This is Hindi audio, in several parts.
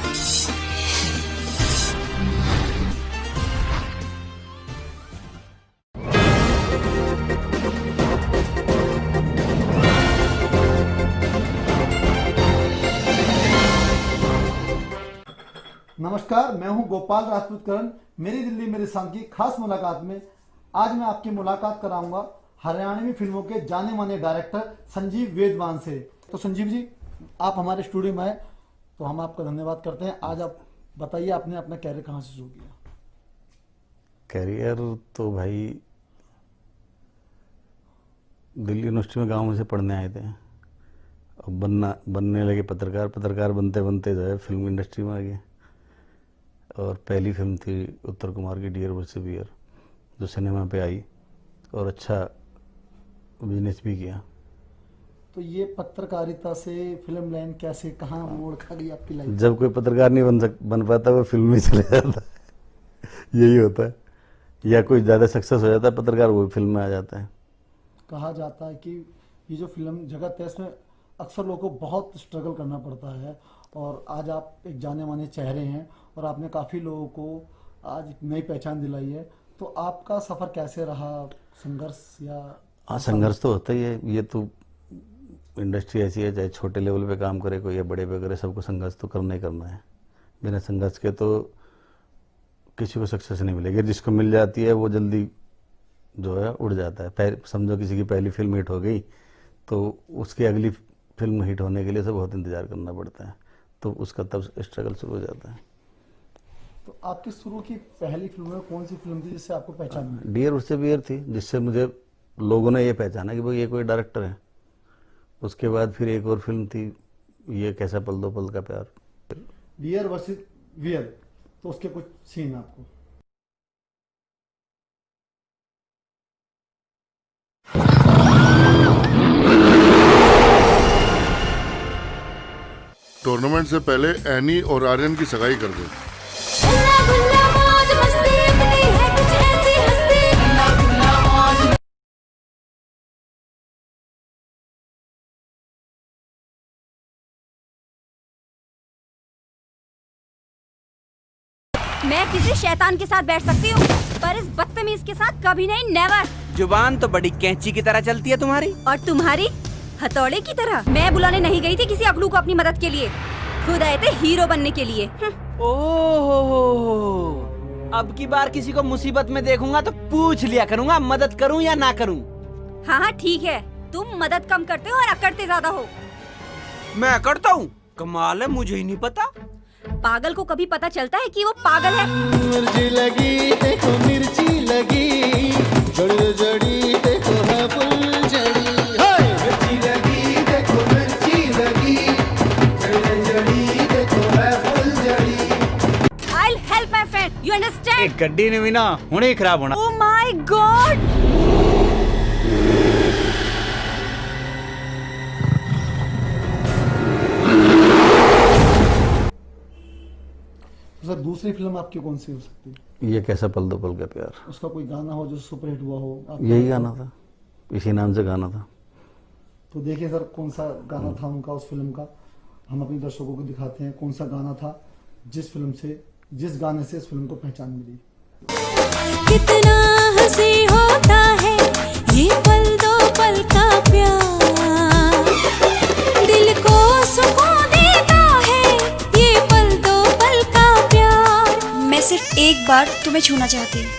नमस्कार, मैं हूं गोपाल राजपूत करण। मेरी दिल्ली मेरे संग की खास मुलाकात में आज मैं आपकी मुलाकात कराऊंगा हरियाणवी फिल्मों के जाने माने डायरेक्टर संजीव वेदवान से। तो संजीव जी, आप हमारे स्टूडियो में आए तो हम आपका धन्यवाद करते हैं। आज आप बताइए, आपने अपना कैरियर कहाँ से शुरू किया? कैरियर तो भाई दिल्ली यूनिवर्सिटी में गांव में से पढ़ने आए थे। अब बनने लगे पत्रकार बनते बनते जो है फिल्म इंडस्ट्री में आ गए। और पहली फिल्म थी उत्तर कुमार की डियर वर्सेस बियर, जो सिनेमा पे आई और अच्छा बिजनेस भी किया। तो ये पत्रकारिता से फिल्म लाइन कैसे, कहाँ मोड़ खा गई आपकी लाइफ? जब कोई पत्रकार नहीं बन पाता वो फिल्म में चले जाता है। यही होता है। या कोई ज़्यादा सक्सेस हो जाता है पत्रकार, वो फिल्म में आ जाता है। कहा जाता है कि ये जो फिल्म जगत है इसमें अक्सर लोगों को बहुत स्ट्रगल करना पड़ता है, और आज आप एक जाने माने चेहरे हैं और आपने काफ़ी लोगों को आज एक नई पहचान दिलाई है। तो आपका सफ़र कैसे रहा? संघर्ष या? हाँ, संघर्ष तो होता ही है। ये तो इंडस्ट्री ऐसी है, चाहे छोटे लेवल पे काम करे कोई या बड़े पे करे, सबको संघर्ष तो करना ही करना है। बिना संघर्ष के तो किसी को सक्सेस नहीं मिलेगी। जिसको मिल जाती है वो जल्दी जो है उड़ जाता है। समझो किसी की पहली फिल्म हिट हो गई तो उसकी अगली फिल्म हिट होने के लिए सब बहुत इंतज़ार करना पड़ता है, तो उसका तब स्ट्रगल शुरू हो जाता है। तो आपकी शुरू की पहली फिल्म में कौन सी फिल्म थी जिससे आपको पहचान मिली? डियर वर्सेस बियर थी, जिससे मुझे लोगों ने ये पहचाना कि भाई ये कोई डायरेक्टर है। उसके बाद फिर एक और फिल्म थी, ये कैसा पल दो पल का प्यार। डियर वर्सेस बियर, तो उसके कुछ सीन आपको? टूर्नामेंट से पहले एनी और आर्यन की सगाई कर दो। मैं किसी शैतान के साथ बैठ सकती हूँ, पर इस बदतमीज के साथ कभी नहीं, नेवर। जुबान तो बड़ी कैंची की तरह चलती है तुम्हारी। और तुम्हारी हथौड़े की तरह। मैं बुलाने नहीं गई थी किसी अगलू को अपनी मदद के लिए, खुद आए थे हीरो बनने के लिए। ओहो, अब की बार किसी को मुसीबत में देखूंगा तो पूछ लिया करूंगा मदद करूं या ना करूं। हाँ, ठीक है, तुम मदद कम करते हो और अकड़ते ज्यादा हो। मैं अकड़ता हूँ? कमाल है, मुझे ही नहीं पता। पागल को कभी पता चलता है कि वो पागल है? मिर्ची लगी देखो, मिर्ची लगी, जड़ी जड़ी देखो है फुल जड़ी। मिर्ची लगी देखो, मिर्ची लगी, जड़ी जड़ी देखो है फुल जड़ी। I'll help my friend, you understand? एक गड्डी ने भी ना हुणे खराब होना। Oh my God! सर, दूसरी फिल्म आपकी कौन सी हो सकती है? ये कैसा पल दो पल का प्यार। उसका कोई गाना हो जो सुपरहिट हुआ हो? यही गाना था, इसी नाम से गाना था। तो देखिए सर, कौन सा गाना था उनका, उस फिल्म का। हम अपने दर्शकों को दिखाते हैं कौन सा गाना था जिस गाने से इस फिल्म को पहचान मिली। कितना हंसी होता है ये पल दो पल का प्यार, दिल को सुकून देता है ये पल दो पल का प्यार। मैं सिर्फ एक बार तुम्हें छूना चाहती हूँ।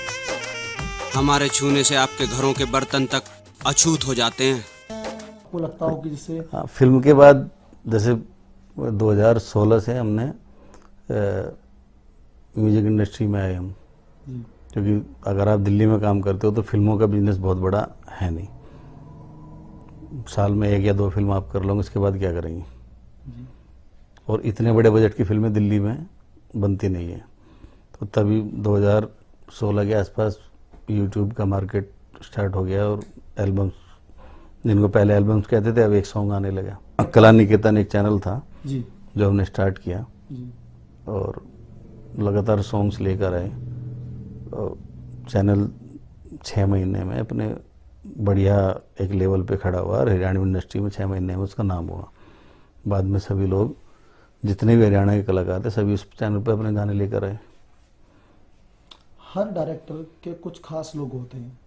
हमारे छूने से आपके घरों के बर्तन तक अछूत हो जाते हैं। आपको लगता हो कि जैसे फिल्म के बाद जैसे 2016 से हमने म्यूजिक इंडस्ट्री में आए हम, क्योंकि अगर आप दिल्ली में काम करते हो तो फिल्मों का बिजनेस बहुत बड़ा है नहीं। साल में 1 या 2 फिल्म आप कर लोगे, उसके बाद क्या करेंगे? और इतने बड़े बजट की फिल्में दिल्ली में बनती नहीं है। तो तभी 2016 के आसपास यूट्यूब का मार्केट स्टार्ट हो गया और एल्बम्स, जिनको पहले एल्बम्स कहते थे, अब एक सॉन्ग आने लगा। कला निकेतन एक चैनल था जी, जो हमने स्टार्ट किया जी, और लगातार सॉन्ग्स लेकर आए। और चैनल 6 महीने में अपने बढ़िया एक लेवल पे खड़ा हुआ और हरियाणवी इंडस्ट्री में 6 महीने में उसका नाम हुआ। बाद में सभी लोग जितने भी हरियाणा के कलाकार थे सभी उस चैनल पे अपने गाने लेकर आए। हर डायरेक्टर के कुछ खास लोग होते हैं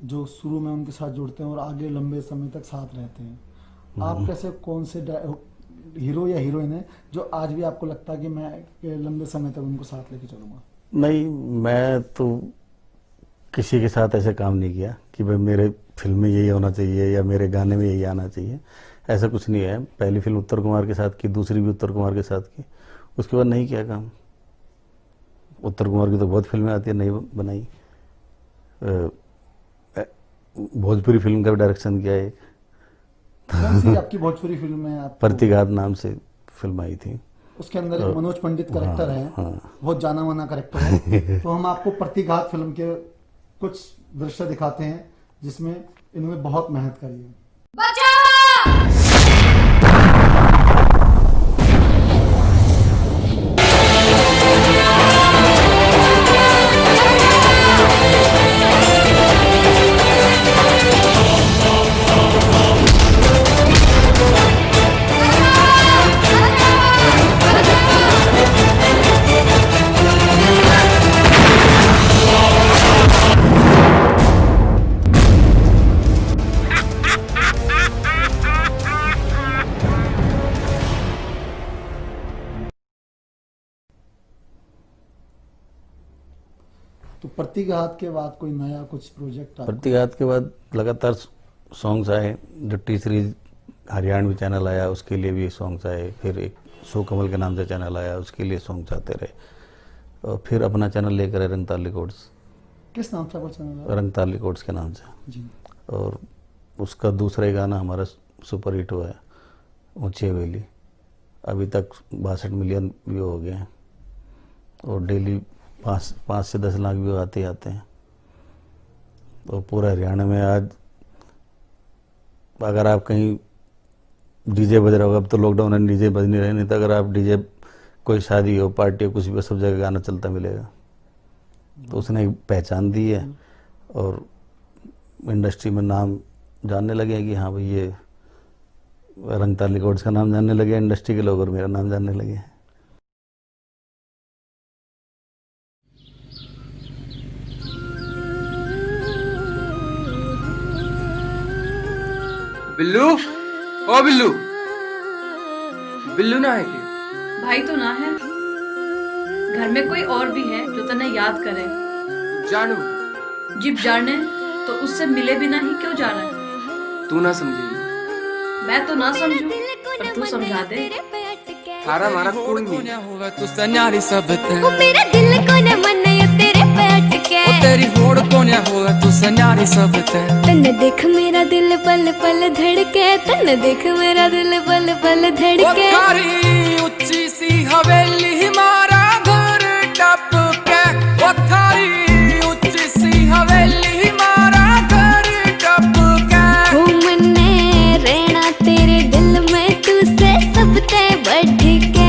जो शुरू में उनके साथ जुड़ते हैं और आगे लंबे समय तक साथ रहते हैं। आप कैसे कौन से हीरो या हीरोइन है जो आज भी आपको लगता है कि मैं लंबे समय तक उनको साथ लेके चलूंगा? नहीं, मैं तो किसी के साथ ऐसे काम नहीं किया कि भाई मेरे फिल्म में यही होना चाहिए या मेरे गाने में यही आना चाहिए, ऐसा कुछ नहीं है। पहली फिल्म उत्तर कुमार के साथ की, दूसरी भी उत्तर कुमार के साथ की, उसके बाद नहीं किया काम। उत्तर कुमार की तो बहुत फिल्में आती है, नहीं बनाई। भोजपुरी फिल्म का भी डायरेक्शन किया एक। कौन सी आपकी भोजपुरी फिल्म है? आप प्रतिघात नाम से फिल्म आई थी। उसके अंदर एक मनोज पंडित करेक्टर है, हाँ। बहुत जाना माना करेक्टर है। तो हम आपको प्रतिघात फिल्म के कुछ दृश्य दिखाते हैं जिसमें इन्होंने बहुत मेहनत करी है। तो प्रतिघात के बाद कोई नया कुछ प्रोजेक्ट? प्रतिघात के बाद लगातार सॉन्ग्स आए। जो टी सीरीज हरियाणवी चैनल आया उसके लिए भी सॉन्ग्स आए, फिर एक सो कमल के नाम से चैनल आया उसके लिए सॉन्ग्स आते रहे, और फिर अपना चैनल लेकर आए रंगताल रिकॉर्ड्स। किस नाम से आपका चैनल है? रंगताल रिकॉर्ड्स के नाम से जी। और उसका दूसरा ही गाना हमारा सुपर हिट हुआ है, ऊंची हवेली। अभी तक 62 मिलियन व्यू हो गए हैं और डेली 5 से 10 लाख व्यू आते ही आते हैं। तो पूरा हरियाणा में आज अगर आप कहीं डीजे बज रहा होगा, अब तो लॉकडाउन है डीजे बज नहीं रहे, नहीं तो अगर आप डीजे कोई शादी हो पार्टी हो कुछ भी सब जगह गाना चलता मिलेगा। तो उसने एक पहचान दी है और इंडस्ट्री में नाम जानने लगे कि हाँ भाई ये रंगताल रिकॉर्ड्स का नाम जानने लगे इंडस्ट्री के लोग और मेरा नाम जानने लगे हैं। बिल्लू, ओ बिल्लू, बिल्लू ना है कि? भाई तो ना है, घर में कोई और भी है जो तने याद करे। जानू जिब जाने तो उससे मिले बिना ही क्यों जाना है? तू ना समझी, मैं तो ना समझू पर तू समझा दे। थारा मारा कोई नहीं होगा, तू सन्यारी सब ते। ओ मेरा दिल को न मन तेरे पे अटके, ओ तेरी होड़ को न होगा, तू सन्यारी सब ते। तन्ने देख मेरा दिल पल पल धड़के, तन्ने देख मेरा दिल पल पल धड़के। ओ थारी ऊंची सी हवेली मारा घर टप के, ओ थारी ऊंची सी हवेली मारा घर टप के। ओ मन्ने रहना तेरे दिल में, तू से सब ते बढ़ के।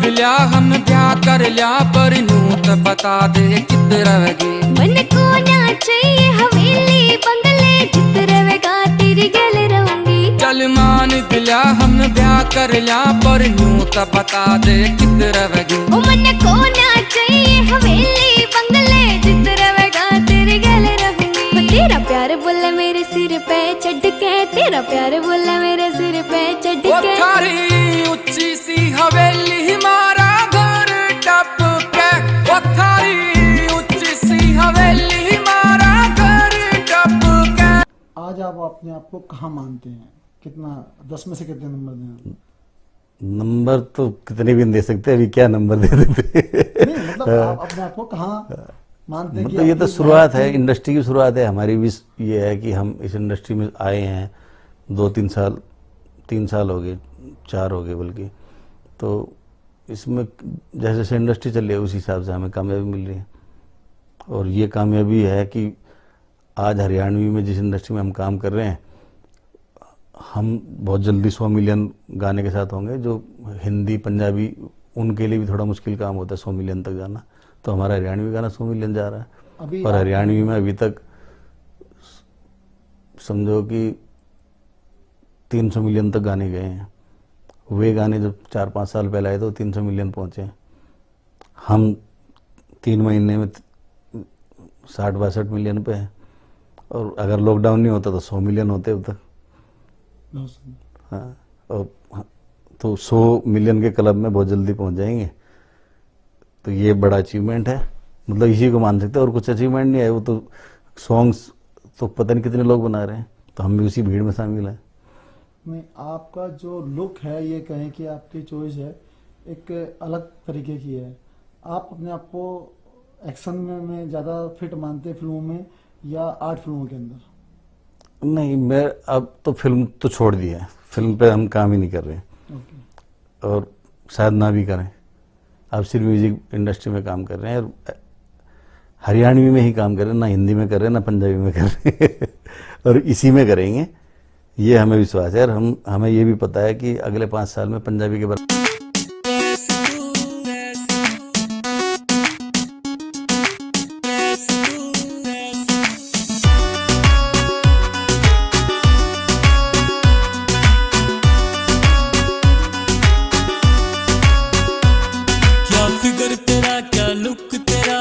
बिल्या हम ब्याह कर लिया पर नू तो बता दे कित रवेगी। मन को ना चाहिए हवेली बंगले, जित रवेगा तेरी गल रहूंगी। चल मान बिल्या हम ब्याह कर लिया पर नू तो बता दे कित रवेगी। ओ मन को ना चाहिए हवेली बंगले, जित रवेगा तेरी गल रहूंगी। ओ तेरा प्यार बोला मेरे सिर पे चढ़ के, तेरा प्यार बोला मेरे सिर पे चढ़ के। थारी ऊंची सी हवेली मारा घर टप के, ओ थारी ऊंची सी हवेली मारा घर टप के। आज आप अपने आप को कहाँ मानते हैं? कितना 10 में से कितने नंबर दें? नंबर तो कितने भी दे सकते हैं, अभी क्या नंबर दे देते। नहीं मतलब आप अपने आप को कहाँ मानते हैं? मतलब ये तो शुरुआत है, इंडस्ट्री की शुरुआत है। हमारी भी ये है कि हम इस इंडस्ट्री में आए हैं 2-3 साल, 3 साल हो गए, 4 हो गए बल्कि। तो इसमें जैसे जैसे इंडस्ट्री चल रही है उस हिसाब से हमें कामयाबी मिल रही है। और ये कामयाबी है कि आज हरियाणवी में जिस इंडस्ट्री में हम काम कर रहे हैं, हम बहुत जल्दी 100 मिलियन गाने के साथ होंगे जो हिंदी, पंजाबी, उनके लिए भी थोड़ा मुश्किल काम होता है 100 मिलियन तक जाना। तो हमारा हरियाणवी गाना 100 मिलियन जा रहा है। अभी और हरियाणवी में अभी तक समझो कि 300 मिलियन तक गाने गए हैं। वे गाने जब 4-5 साल पहले आए तो 300 मिलियन पहुंचे। हम 3 महीने में 60-62 मिलियन पे हैं। और अगर लॉकडाउन नहीं होता तो 100 मिलियन होते अब तक। हाँ, और तो 100 मिलियन के क्लब में बहुत जल्दी पहुंच जाएंगे। तो ये बड़ा अचीवमेंट है, मतलब इसी को मान सकते हैं। और कुछ अचीवमेंट नहीं है, वो तो सॉन्ग्स तो पता नहीं कितने लोग बना रहे हैं, तो हम भी उसी भीड़ में शामिल हैं। नहीं, आपका जो लुक है, ये कहें कि आपकी चॉइस है, एक अलग तरीके की है। आप अपने आप को एक्शन में ज़्यादा फिट मानते हैं फिल्मों में या आर्ट फिल्मों के अंदर? नहीं, मैं अब तो फिल्म तो छोड़ दी है, फिल्म पे हम काम ही नहीं कर रहे हैं। और शायद ना भी करें। अब सिर्फ म्यूजिक इंडस्ट्री में काम कर रहे हैं, और हरियाणवी में ही काम कर रहे हैं, ना हिंदी में कर रहे हैं ना पंजाबी में कर रहे हैं और इसी में करेंगे, ये हमें विश्वास है। और हमें ये भी पता है कि अगले 5 साल में पंजाबी के बराबर फिगर तेरा क्या लुक तेरा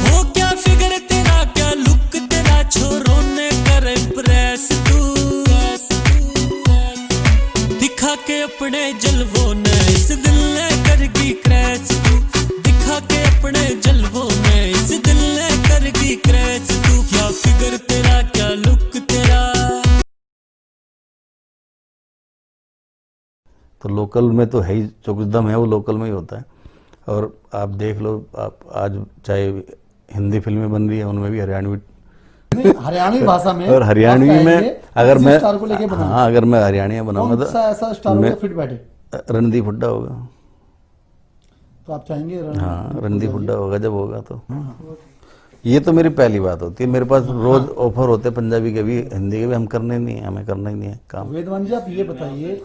हो, क्या फिगर तेरा क्या लुक तेरा, छोरों ने करे प्रेस तू, दिखा के अपने जलवों ने इस दिल ने करगी क्रैच तू, दिखा के अपने जलवों ने इस दिल ने करगी क्रैच तू, क्या फिगर तेरा क्या लुक तेरा। तो लोकल में तो है ही, जो कुछ दम है वो लोकल में ही होता है। और आप देख लो, आप आज चाहे हिंदी फिल्में बन रही है, उनमें भी हरियाणवी भाषा में और हरियाणवी में अगर मैं स्टार को लेके बनाऊं, हाँ, अगर मैं हरियाणवी बनाऊंगा कौन सा ऐसा स्टार होगा फिट बैठे? रणदीप हुड्डा होगा। तो आप चाहेंगे हाँ, रणदीप हुड्डा होगा जब होगा तो। ये तो मेरी पहली बात होती है। मेरे पास रोज ऑफर होते हैं पंजाबी के भी, हिंदी के भी, हम करने नहीं है, हमें करना ही नहीं है काम। वेदवान जी, आप ये बताइए,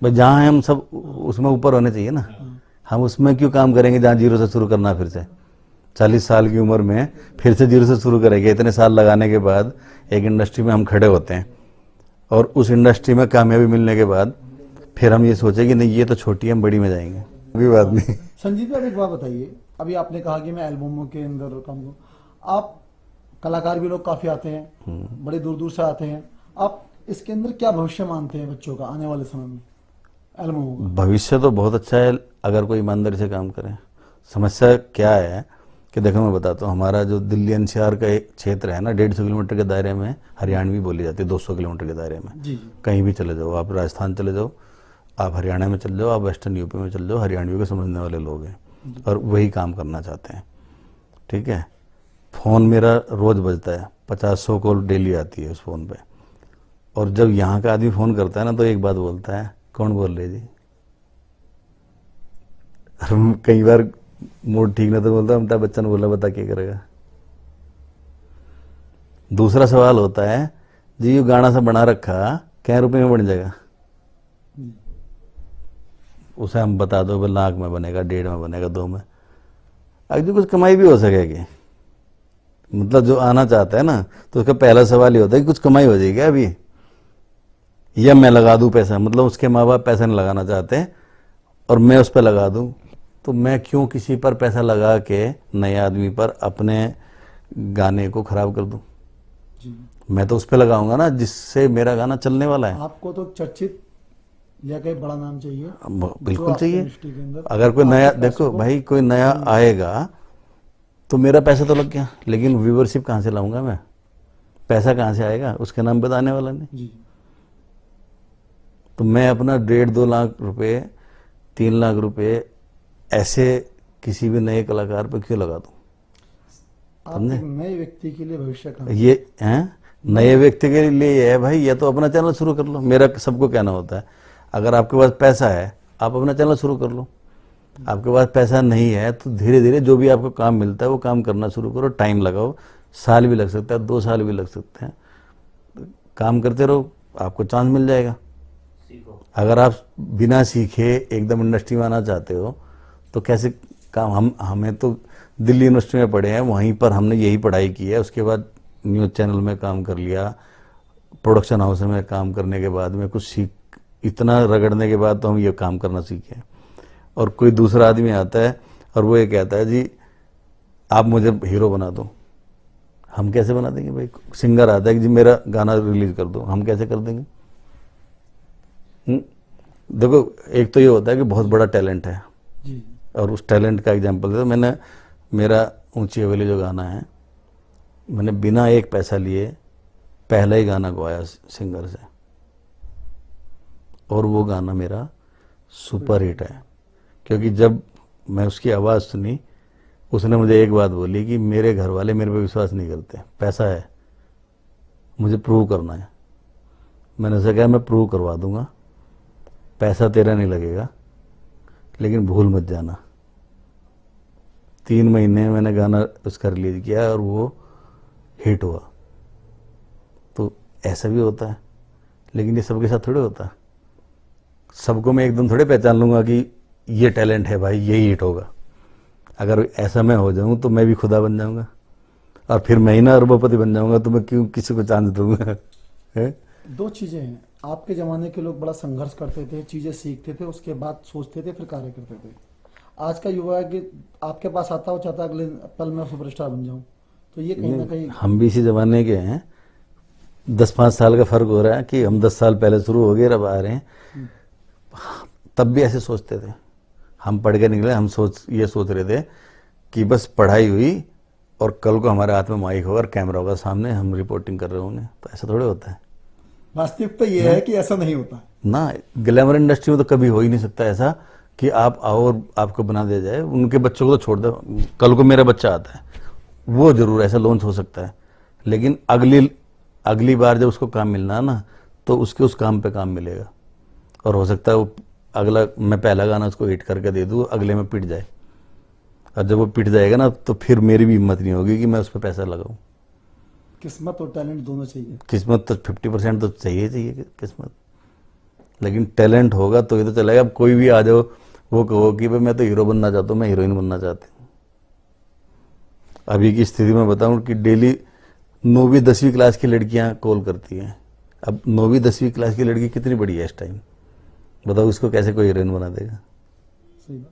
भाई जहाँ हैं हम सब उसमें ऊपर होने चाहिए ना। हम उसमें क्यों काम करेंगे जहाँ जीरो से शुरू करना, फिर से 40 साल की उम्र में फिर से जीरो से शुरू करेंगे। इतने साल लगाने के बाद एक इंडस्ट्री में हम खड़े होते हैं, और उस इंडस्ट्री में कामयाबी मिलने के बाद फिर हम ये सोचे कि नहीं, ये तो छोटी है, हम बड़ी में जाएंगे। कोई बात नहीं। संजीव जी, एक बात बताइए, अभी आपने कहा कि मैं एल्बमों के अंदर काम करूँ, आप कलाकार भी लोग काफी आते हैं, बड़े दूर दूर से आते हैं, आप इसके अंदर क्या भविष्य मानते हैं बच्चों का आने वाले समय में एल्बमों का? भविष्य तो बहुत अच्छा है अगर कोई ईमानदारी से काम करे। समस्या क्या है कि देखो, मैं बताता हूँ, हमारा जो दिल्ली एनसीआर का एक क्षेत्र है ना, 150 किलोमीटर के दायरे में हरियाणवी बोली जाती है। 200 किलोमीटर के दायरे में जी। कहीं भी चले जाओ, आप राजस्थान चले जाओ, आप हरियाणा में चले जाओ, आप वेस्टर्न यूपी में चले जाओ, हरियाणवी को समझने वाले लोग हैं और वही काम करना चाहते हैं। ठीक है, फ़ोन मेरा रोज़ बजता है, 50-100 कॉल डेली आती है उस फ़ोन पे। और जब यहाँ का आदमी फ़ोन करता है ना, तो एक बात बोलता है, कौन बोल रहे जी। और कई बार मूड ठीक ना तो बोलता है, अमिताभ बच्चन बोला, बता क्या करेगा। दूसरा सवाल होता है, जी ये गाना सा बना रखा, क्या रुपए में बन जाएगा। उसे हम बता दो, 1 लाख में बनेगा, 1.5 में बनेगा, 2 में। अगर कुछ कमाई भी हो सकेगी, मतलब जो आना चाहता है ना, तो उसका पहला सवाल ये होता है कि कुछ कमाई हो जाएगी अभी, या मैं लगा दूं पैसा। मतलब उसके माँ बाप पैसा नहीं लगाना चाहते और मैं उस पर लगा दूं, तो मैं क्यों किसी पर पैसा लगा के नए आदमी पर अपने गाने को खराब कर दूं। मैं तो उस पर लगाऊंगा ना जिससे मेरा गाना चलने वाला है। आपको तो चर्चित या कोई बड़ा नाम चाहिए, बिल्कुल चाहिए। अगर कोई नया, देखो भाई, कोई नया आएगा तो मेरा पैसा तो लग गया, लेकिन व्यूवरशिप कहाँ से लाऊंगा मैं, पैसा कहाँ से आएगा, उसके नाम पे तो आने वाला नहीं जी। तो मैं अपना 1.5-2 लाख रुपए, 3 लाख रुपए ऐसे किसी भी नए कलाकार पे क्यों लगा दूं। आप एक नए व्यक्ति के लिए भविष्य का ये है, नए व्यक्ति के लिए ये है भाई, या तो अपना चैनल शुरू कर लो। मेरा सबको कहना होता है, अगर आपके पास पैसा है आप अपना चैनल शुरू कर लो। आपके पास पैसा नहीं है तो धीरे धीरे जो भी आपको काम मिलता है वो काम करना शुरू करो। टाइम लगाओ, साल भी लग सकता है, 2 साल भी लग सकते हैं, काम करते रहो, आपको चांस मिल जाएगा। अगर आप बिना सीखे एकदम इंडस्ट्री में आना चाहते हो तो कैसे काम, हमें तो दिल्ली यूनिवर्सिटी में पढ़े हैं, वहीं पर हमने यही पढ़ाई की है। उसके बाद न्यूज़ चैनल में काम कर लिया, प्रोडक्शन हाउस में काम करने के बाद में कुछ सीख, इतना रगड़ने के बाद तो हम ये काम करना सीखे। और कोई दूसरा आदमी आता है और वो ये कहता है जी आप मुझे हीरो बना दो, हम कैसे बना देंगे भाई? सिंगर आता है कि जी मेरा गाना रिलीज कर दो, हम कैसे कर देंगे? देखो, एक तो ये होता है कि बहुत बड़ा टैलेंट है जी। और उस टैलेंट का एग्जांपल है। मैंने मेरा ऊंची हवेली जो गाना है, मैंने बिना एक पैसा लिए पहला ही गाना गवाया सिंगर से, और वो गाना मेरा सुपर हिट है। क्योंकि जब मैं उसकी आवाज़ सुनी, उसने मुझे एक बात बोली कि मेरे घर वाले मेरे पे विश्वास नहीं करते, पैसा है, मुझे प्रूव करना है। मैंने उसे कहा मैं प्रूव करवा दूंगा, पैसा तेरा नहीं लगेगा, लेकिन भूल मत जाना। 3 महीने मैंने गाना उसका रिलीज किया और वो हिट हुआ। तो ऐसा भी होता है, लेकिन ये सबके साथ थोड़े होता है। सबको मैं एकदम थोड़े पहचान लूंगा कि ये टैलेंट है भाई, यही हिट होगा। अगर ऐसा मैं हो जाऊं तो मैं भी खुदा बन जाऊंगा, और फिर मैं ही ना अरबपति बन जाऊंगा, तो मैं क्यों किसी को चांस दूंगा? है? दो चीजें हैं, आपके जमाने के लोग बड़ा संघर्ष करते थे, चीजें सीखते थे, उसके बाद सोचते थे, फिर कार्य करते थे। आज का युवा है कि आपके पास आता हो, चाहता अगले पल में सुपरस्टार बन जाऊं, तो ये कहीं ना कहीं हम भी इसी जमाने के हैं। 10-5 साल का फर्क हो रहा है कि हम 10 साल पहले शुरू हो गए, अब आ रहे हैं। तब भी ऐसे सोचते थे, हम पढ़ के निकले, हम ये सोच रहे थे कि बस पढ़ाई हुई और कल को हमारे हाथ में माइक होगा और कैमरा होगा सामने, हम रिपोर्टिंग कर रहे होंगे। तो ऐसा थोड़े होता है। वास्तविकता ये है कि ऐसा नहीं होता ना। ग्लैमर इंडस्ट्री में तो कभी हो ही नहीं सकता ऐसा कि आप आओ और आपको बना दिया जाए। उनके बच्चों को तो छोड़ दो, कल को मेरा बच्चा आता है, वो जरूर ऐसा लॉन्च हो सकता है, लेकिन अगली बार जब उसको काम मिलना है ना, तो उसके उस काम पे काम मिलेगा। और हो सकता है वो अगला, मैं पहला गाना उसको हिट करके दे दूँ, अगले में पिट जाए, और जब वो पिट जाएगा ना, तो फिर मेरी भी हिम्मत नहीं होगी कि मैं उस पर पैसा लगाऊं। किस्मत और टैलेंट दोनों चाहिए। किस्मत तो 50% तो चाहिए किस्मत, लेकिन टैलेंट होगा तो ये तो चलेगा। अब कोई भी आ जाओ, वो कहो कि भाई मैं तो हीरो बनना चाहता हूँ, मैं हीरोइन बनना चाहती हूँ। अभी की स्थिति में बताऊं कि डेली 9वीं 10वीं क्लास की लड़कियां कॉल करती हैं। अब 9वीं 10वीं क्लास की लड़की कितनी बड़ी है इस टाइम, बताओ इसको कैसे कोई हीरोइन बना देगा? सही बात।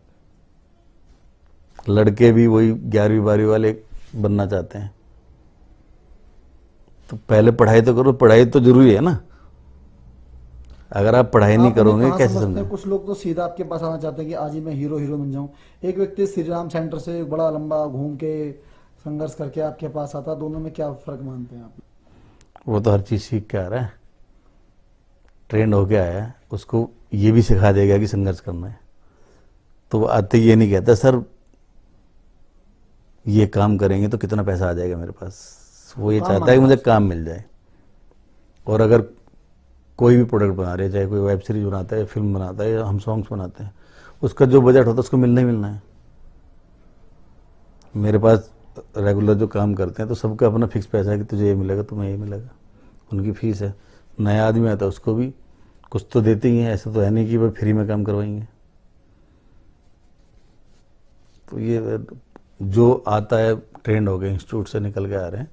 लड़के भी वही 11वीं 12वीं वाले बनना चाहते हैं। तो पहले पढ़ाई तो करो, पढ़ाई तो जरूरी है ना। अगर आप पढ़ाई नहीं करोगे कैसे समझे? कुछ लोग तो सीधा आपके पास आना चाहते हैं कि आज ही मैं हीरो बन जाऊं। एक व्यक्ति श्री राम सेंटर से बड़ा लंबा घूम के संघर्ष करके आपके पास आता, दोनों में क्या फर्क मानते हैं आप? वो तो हर चीज सीख के आ रहा है, ट्रेंड होके आया है, उसको ये भी सिखा देगा कि संघर्ष करना है। तो वो आते ये नहीं कहता सर ये काम करेंगे तो कितना पैसा आ जाएगा मेरे पास। वो ये चाहता है कि मुझे काम मिल जाए। और अगर कोई भी प्रोडक्ट बना रहे, चाहे कोई वेब सीरीज बनाता है, फिल्म बनाता है, या हम सॉन्ग्स बनाते हैं, उसका जो बजट होता है उसको मिलना ही मिलना है। मेरे पास रेगुलर जो काम करते हैं तो सबका अपना फिक्स पैसा है कि तुझे ये मिलेगा, तुम्हें ये मिलेगा, उनकी फीस है। नया आदमी आता है उसको भी कुछ तो देते ही हैं, ऐसा तो है नहीं कि भाई फ्री में काम करवाएंगे। तो ये जो आता है ट्रेंड हो गए, इंस्टीट्यूट से निकल के आ रहे हैं,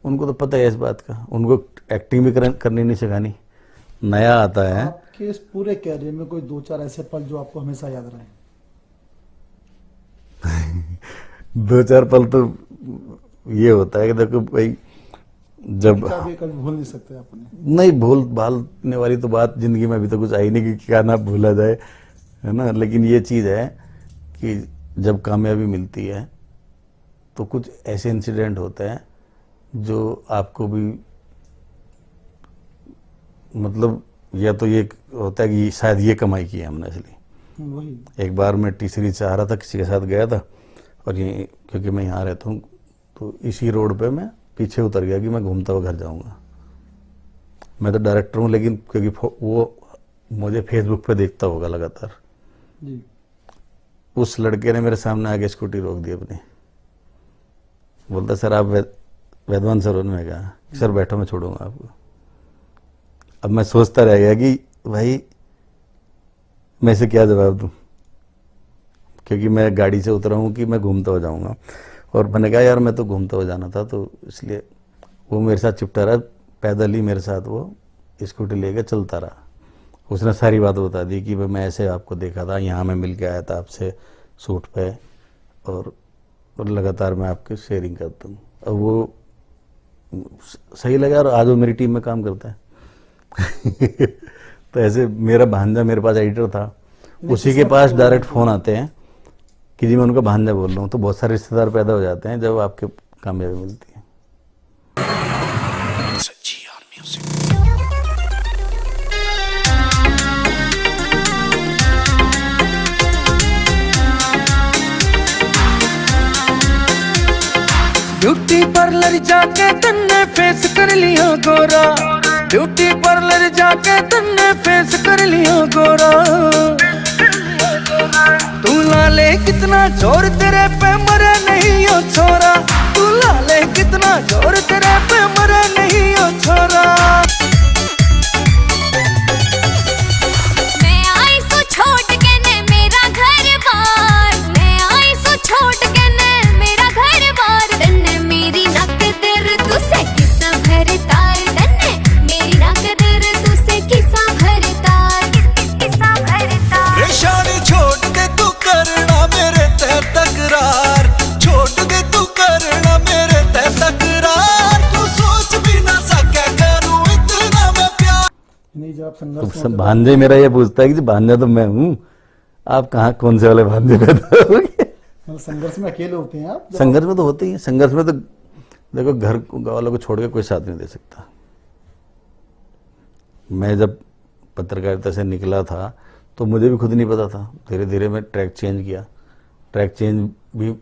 उनको तो पता है इस बात का, उनको एक्टिंग भी करनी नहीं सिखानी। नया आता है। आपके इस पूरे कैरियर में कोई 2-4 ऐसे पल जो आपको हमेशा याद रहे? 2-4 पल तो ये होता है कि देखो भाई, जब कभी भूल नहीं सकते अपने। नहीं, भूल भालने वाली तो बात जिंदगी में अभी तो कुछ आई नहीं कि क्या ना भूला जाए, है ना। लेकिन ये चीज़ है कि जब कामयाबी मिलती है तो कुछ ऐसे इंसिडेंट होते हैं जो आपको भी, मतलब या तो ये होता है कि शायद ये कमाई की है हमने इसलिए। वही एक बार मैं टी सीरीज से आ रहा था, किसी के साथ गया था, और ये क्योंकि मैं यहाँ रहता हूँ तो इसी रोड पे मैं पीछे उतर गया कि मैं घूमता हुआ घर जाऊँगा। मैं तो डायरेक्टर हूँ, लेकिन क्योंकि वो मुझे फेसबुक पे देखता होगा लगातार जी। उस लड़के ने मेरे सामने आके स्कूटी रोक दी अपनी, बोलता सर आप वैद्वान सर? में कहा सर बैठो मैं छोड़ूंगा आपको। अब मैं सोचता रह गया कि भाई मैं इसे क्या जवाब दूं, क्योंकि मैं गाड़ी से उतरा हूं कि मैं घूमता हुआ जाऊंगा, और मैंने कहा यार मैं तो घूमता हुआ जाना था, तो इसलिए वो मेरे साथ चिपटा रहा, पैदल ही मेरे साथ वो स्कूटी लेके चलता रहा। उसने सारी बात बता दी कि भाई मैं ऐसे आपको देखा था, यहाँ मैं मिल के आया था आपसे शूट पे, और लगातार मैं आपकी शेयरिंग करता हूँ। और वो सही लगा, और आज वो मेरी टीम में काम करता है। तो ऐसे मेरा भांजा मेरे पास एडिटर था, उसी के पास डायरेक्ट फ़ोन आते हैं कि जी मैं उनका भांजा बोल रहा हूँ। तो बहुत सारे रिश्तेदार पैदा हो जाते हैं जब आपके कामयाबी मिलती है। ब्यूटी पार्लर जाके तन्ने फेस कर लिया गोरा, ब्यूटी पार्लर जाके तन्ने फेस कर लिया गोरा। तू लाले कितना जोर तेरे पे मरे नहीं ओ छोरा, तू लाले कितना जोर तेरे पे मरे नहीं ओ छोरा। मैं आई सो छोट के ने मेरा घर बार, मैं आई सो छोट के ने मेरा घर बार। तन्ने मेरी नक दर तुसे किसा भरतार, तन्ने मेरी नक दर तुसे किसा भरतार, किसा भरतार। रेशानी छोड़ दे तू करना मेरे ते तकरार, छोड़ दे तू करना मेरे ते तकरार। तू सोच भी ना सके करूं इतना मैं प्यार। नहीं, जब आप तो संघर्ष सब भांजे मेरा ये पूछता है कि जी भांजा तो मैं हूँ, आप कहाँ कौन से वाले भांजे पैदा हो गए। मतलब संघर्ष में अकेले होते हैं आप? संघर्ष में तो होते ही हैं। संघर्ष में तो देखो घर वालों को छोड़ के कोई साथ नहीं दे सकता। मैं जब पत्रकारिता से निकला था तो मुझे भी खुद नहीं पता था, धीरे धीरे मैं ट्रैक चेंज किया। ट्रैक चेंज भी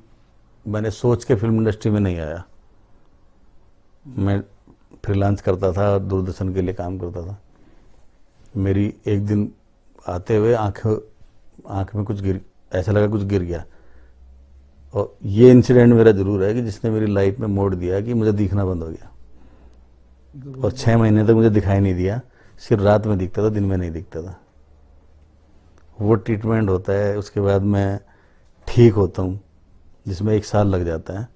मैंने सोच के फिल्म इंडस्ट्री में नहीं आया। मैं फ्रीलांस करता था, दूरदर्शन के लिए काम करता था। मेरी एक दिन आते हुए आँख में कुछ ऐसा लगा कुछ गिर गया, और ये इंसिडेंट मेरा जरूर है कि जिसने मेरी लाइफ में मोड़ दिया कि मुझे दिखना बंद हो गया, और 6 महीने तक मुझे दिखाई नहीं दिया, सिर्फ रात में दिखता था, दिन में नहीं दिखता था। वो ट्रीटमेंट होता है, उसके बाद मैं ठीक होता हूँ, जिसमें 1 साल लग जाता है।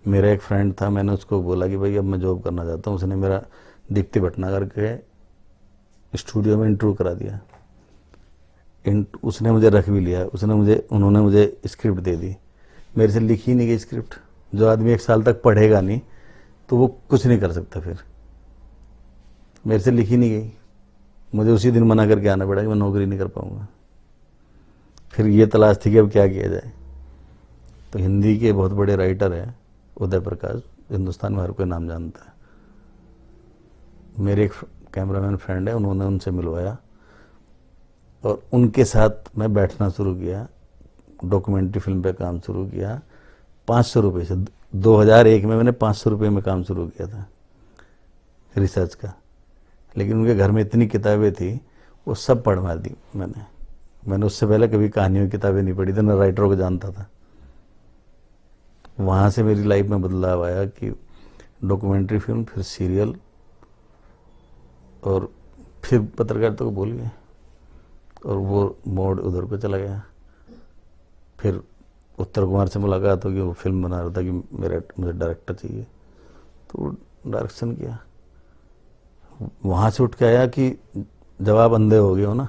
मेरा एक फ्रेंड था, मैंने उसको बोला कि भाई अब मैं जॉब करना चाहता हूँ। उसने मेरा दीप्ति भटनागर के स्टूडियो में इंटरव्यू करा दिया। उसने मुझे रख भी लिया, उन्होंने मुझे स्क्रिप्ट दे दी। मेरे से लिखी नहीं गई स्क्रिप्ट। जो आदमी 1 साल तक पढ़ेगा नहीं तो वो कुछ नहीं कर सकता। फिर मेरे से लिखी नहीं गई, मुझे उसी दिन मना करके आना पड़ा कि मैं नौकरी नहीं कर पाऊंगा। फिर ये तलाश थी कि अब क्या किया जाए। तो हिंदी के बहुत बड़े राइटर हैं उदय प्रकाश, हिंदुस्तान में हर कोई नाम जानता है। मेरे एक कैमरामैन फ्रेंड है, उन्होंने उनसे मिलवाया और उनके साथ मैं बैठना शुरू किया, डॉक्यूमेंट्री फिल्म पे काम शुरू किया 500 रुपये से। 2001 में मैंने 500 रुपये में काम शुरू किया था रिसर्च का। लेकिन उनके घर में इतनी किताबें थी, वो सब पढ़वा दी मैंने उससे पहले कभी कहानियों की किताबें नहीं पढ़ी थी, न राइटरों को जानता था। वहाँ से मेरी लाइफ में बदलाव आया कि डॉक्यूमेंट्री फिल्म, फिर सीरियल, और फिर पत्रकारिता को भूल गए, और वो मोड़ उधर को चला गया। फिर उत्तर कुमार से मुलाकात होगी, वो फिल्म बना रहा था कि मुझे डायरेक्टर चाहिए, तो डायरेक्शन किया। वहाँ से उठ के आया कि जब आप अंधे हो गए हो ना,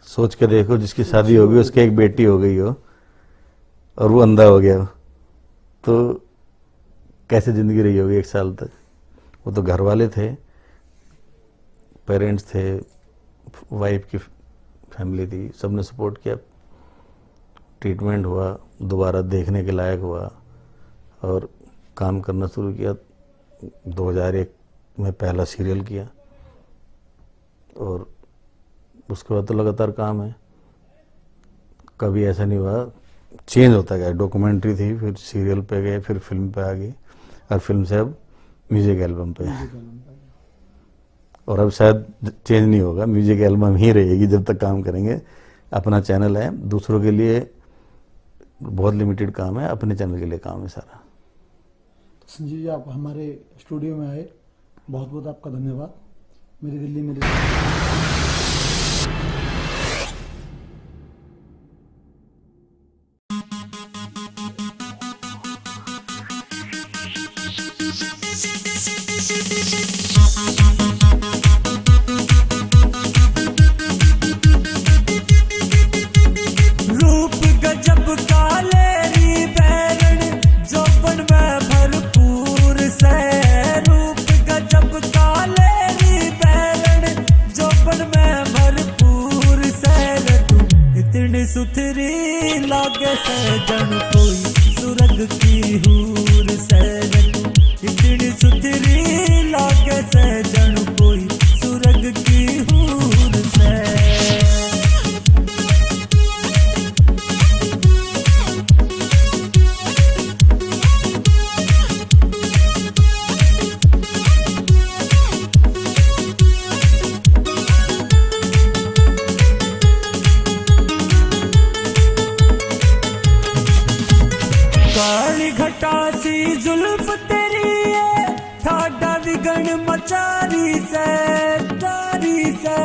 सोच के देखो जिसकी शादी होगी उसकी एक बेटी हो गई हो और वो अंधा हो गया हो, तो कैसे जिंदगी रही होगी 1 साल तक। वो तो घर वाले थे, पेरेंट्स थे, वाइफ की फैमिली थी, सबने सपोर्ट किया। ट्रीटमेंट हुआ, दोबारा देखने के लायक हुआ और काम करना शुरू किया। 2001 में पहला सीरियल किया और उसके बाद तो लगातार काम है। कभी ऐसा नहीं हुआ, चेंज होता गया। डॉक्यूमेंट्री थी, फिर सीरियल पे गए, फिर फिल्म पे आ गई, और फिल्म से अब म्यूजिक एल्बम पे है। और अब शायद चेंज नहीं होगा, म्यूजिक एल्बम ही रहेगी जब तक काम करेंगे। अपना चैनल है, दूसरों के लिए बहुत लिमिटेड काम है, अपने चैनल के लिए काम है सारा। संजीव जी, आप हमारे स्टूडियो में आए, बहुत बहुत आपका धन्यवाद। मेरी दिल्ली मेरी इतनी सुथरी लागे सजन कोई सुरग की हूर सैर तू, इतनी सुथरी लागे सजन कोई सुरग की हूर सैर। काली घटा सी जुल्फ तेरी है, ठाडा विगण मचारी से तारी से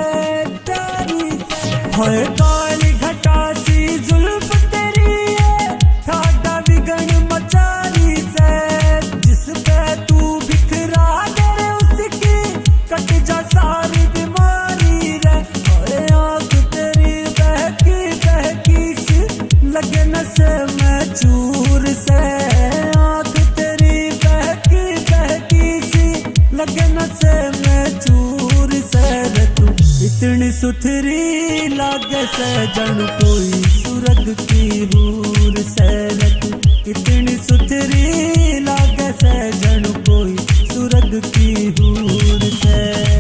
तारी से। हाय काली घटा सी जुल्फ तेरी है, ठाडा विगण मचारी से। जिस पे तू बिखरा दे उसकी कट जा सारी बीमारी रे। हाय आँख तेरी बहकी बहकी सी लगे नशे में चूर से। आँख तेरी बहकी बहकी सी लगे नशे में चूर से रे तू। इतनी सुथरी लागे सजन कोई सुरग की हूर से रे तू। इतनी सुथरी लागे सजन कोई सुरग की हूर से।